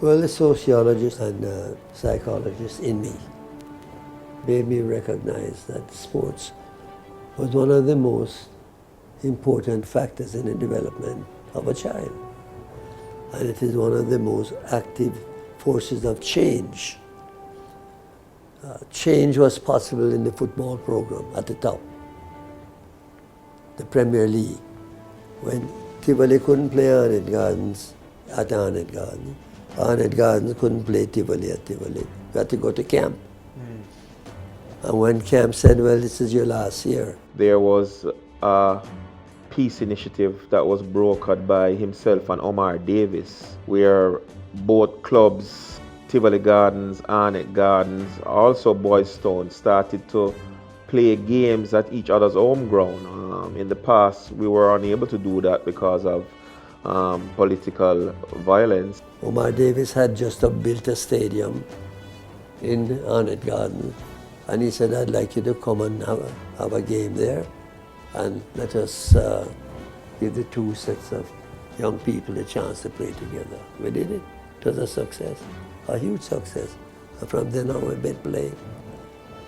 Well, the sociologist and psychologist in me made me recognize that sports was one of the most important factors in the development of a child. And it is one of the most active forces of change. Change was possible in the football program at the top, the Premier League, when Tivoli couldn't play Arnett Gardens at Arnett Gardens. Arnett Gardens couldn't play Tivoli at Tivoli. You had to go to camp. And when camp said, well, this is your last year. There was a peace initiative that was brokered by himself and Omar Davis, where both clubs, Tivoli Gardens, Arnett Gardens, also Boys Town, started to play games at each other's home ground. In the past, we were unable to do that because of political violence. Omar Davis had just built a stadium in Arnett Gardens, and he said, I'd like you to come and have a game there, and let us give the two sets of young people a chance to play together. We did it. It was a success, a huge success. And from then on, we've been playing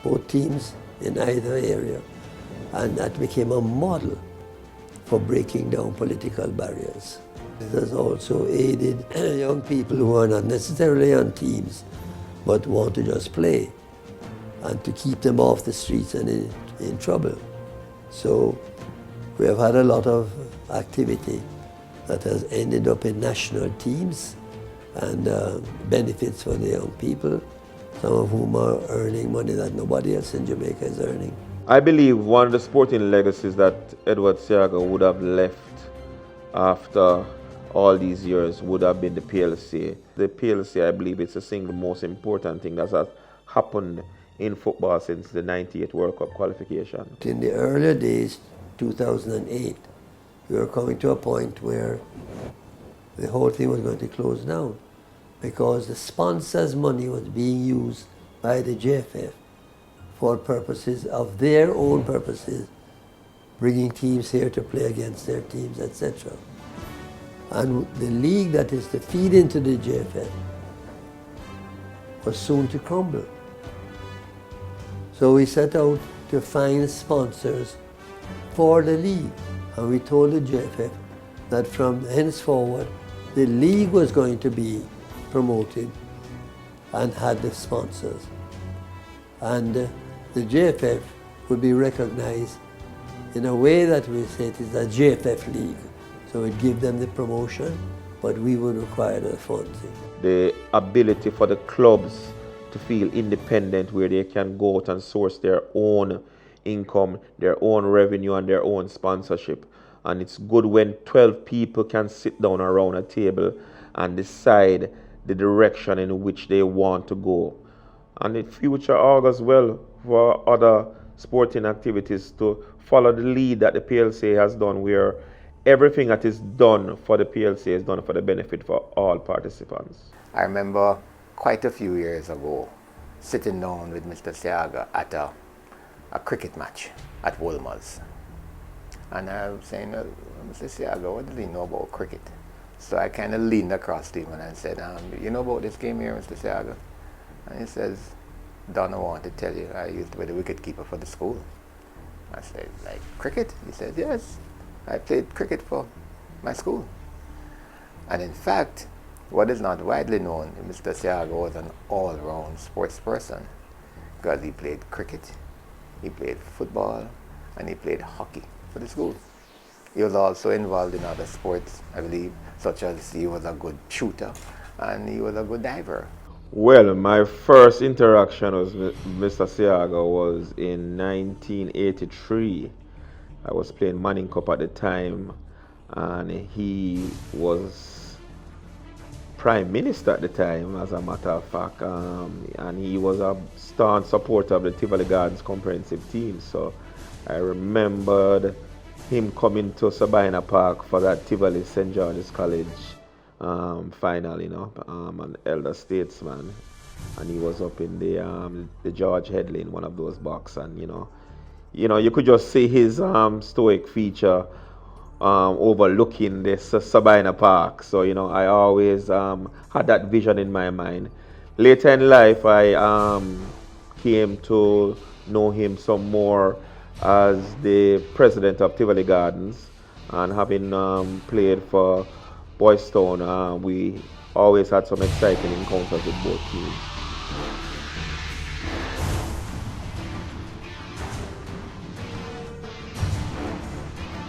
both teams in either area, and that became a model for breaking down political barriers. It has also aided young people who are not necessarily on teams, but want to just play, and to keep them off the streets and in trouble. So we have had a lot of activity that has ended up in national teams and benefits for the young people, some of whom are earning money that nobody else in Jamaica is earning. I believe one of the sporting legacies that Edward Seaga would have left after all these years would have been the PLC. The PLC, I believe, is the single most important thing that has happened in football since the '98 World Cup qualification. In the earlier days, 2008, we were coming to a point where the whole thing was going to close down because the sponsors' money was being used by the JFF for purposes of their own purposes, bringing teams here to play against their teams, etc. And the league that is to feed into the JFF was soon to crumble. So we set out to find sponsors for the league. And we told the JFF that from henceforward, the league was going to be promoted and had the sponsors. And the JFF would be recognized in a way that we say it is a JFF league. So we'd give them the promotion, but we would require the funding. The ability for the clubs to feel independent, where they can go out and source their own income, their own revenue, and their own sponsorship. And it's good when 12 people can sit down around a table and decide the direction in which they want to go. And the future augurs well for other sporting activities to follow the lead that the PLC has done, where everything that is done for the PLC is done for the benefit for all participants. I remember quite a few years ago sitting down with Mr. Seaga at a cricket match at Wolmer's. And I was saying, Mr. Seaga, what does he know about cricket? So I kind of leaned across to him and I said, you know about this game here, Mr. Seaga? And he says, Don, I want to tell you, I used to be the wicketkeeper for the school. I said, like cricket? He said, yes, I played cricket for my school. And in fact, what is not widely known, Mr. Seaga was an all-round sports person because he played cricket, he played football, and he played hockey for the school. He was also involved in other sports, I believe, such as he was a good shooter and he was a good diver. Well, my first interaction with Mr. Seaga was in 1983. I was playing Manning Cup at the time, and he was Prime Minister at the time, as a matter of fact, and he was a staunch supporter of the Tivoli Gardens comprehensive team. So I remembered him coming to Sabina Park for that Tivoli St. George's College final, an elder statesman, and he was up in the George Headley in one of those boxes, and you could just see his stoic feature overlooking the Sabina Park. So, you know, I always had that vision in my mind. Later in life, I came to know him some more as the president of Tivoli Gardens, and having played for Boys Town, we always had some exciting encounters with both teams.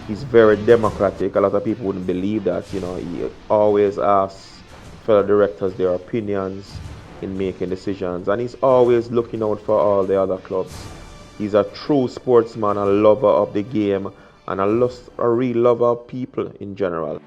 He's very democratic. A lot of people wouldn't believe that. You know, he always asks fellow directors their opinions in making decisions, and he's always looking out for all the other clubs. He's a true sportsman, a lover of the game, and a real lover of people in general.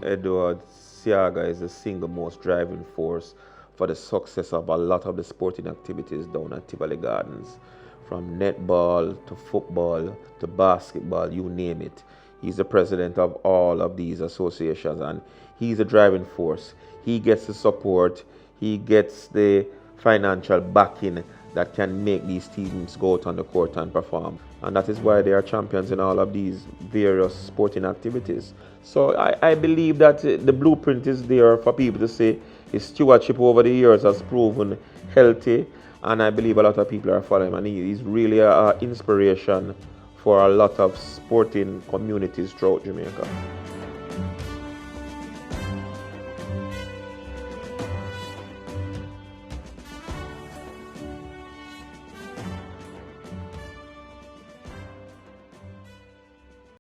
Edward Seaga is the single most driving force for the success of a lot of the sporting activities down at Tivoli Gardens. From netball to football to basketball, you name it. He's the president of all of these associations, and he's a driving force. He gets the support, he gets the financial backing that can make these teams go out on the court and perform. And that is why they are champions in all of these various sporting activities. So I believe that the blueprint is there for people to say his stewardship over the years has proven healthy, and I believe a lot of people are following him, and he's really an inspiration for a lot of sporting communities throughout Jamaica.